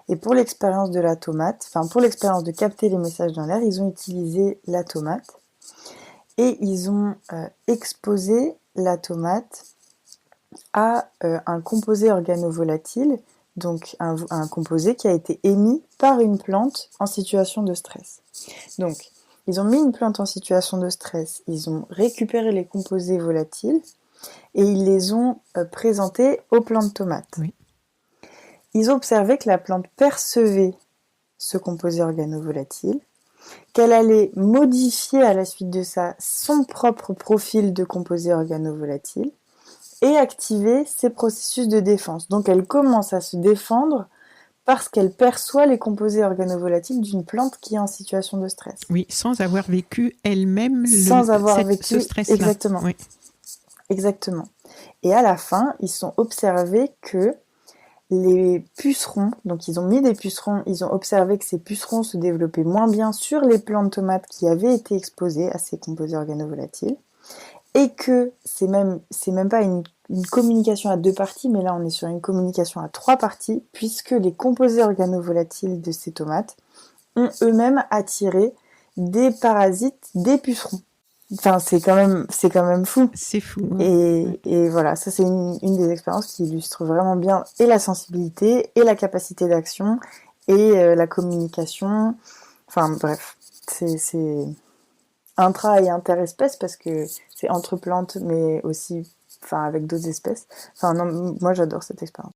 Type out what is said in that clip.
Et pour l'expérience de la tomate, enfin pour l'expérience de capter les messages dans l'air, ils ont utilisé la tomate et ils ont exposé la tomate à un composé organovolatile, donc un composé qui a été émis par une plante en situation de stress. Donc, ils ont mis une plante en situation de stress, ils ont récupéré les composés volatiles et ils les ont présentés aux plantes tomates. Oui. Ils ont observé que la plante percevait ce composé organovolatile, qu'elle allait modifier à la suite de ça son propre profil de composé organovolatile et activer ses processus de défense. Donc elle commence à se défendre parce qu'elle perçoit les composés organovolatiles d'une plante qui est en situation de stress. Oui, sans avoir vécu elle-même Sans avoir ce vécu stress-là. exactement. Oui. Exactement. Et à la fin, ils sont observés que les pucerons, donc ils ont mis des pucerons, ils ont observé que ces pucerons se développaient moins bien sur les plants de tomates qui avaient été exposés à ces composés organovolatiles, et que c'est même pas une communication à deux parties, mais là on est sur une communication à trois parties, puisque les composés organovolatiles de ces tomates ont eux-mêmes attiré des parasites des pucerons. Enfin, c'est quand même fou. C'est fou. Hein. Et voilà, ça c'est une des expériences qui illustre vraiment bien et la sensibilité, et la capacité d'action, et la communication. Enfin bref, c'est intra et interespèces parce que c'est entre plantes, mais aussi enfin, avec d'autres espèces. Enfin non, moi j'adore cette expérience.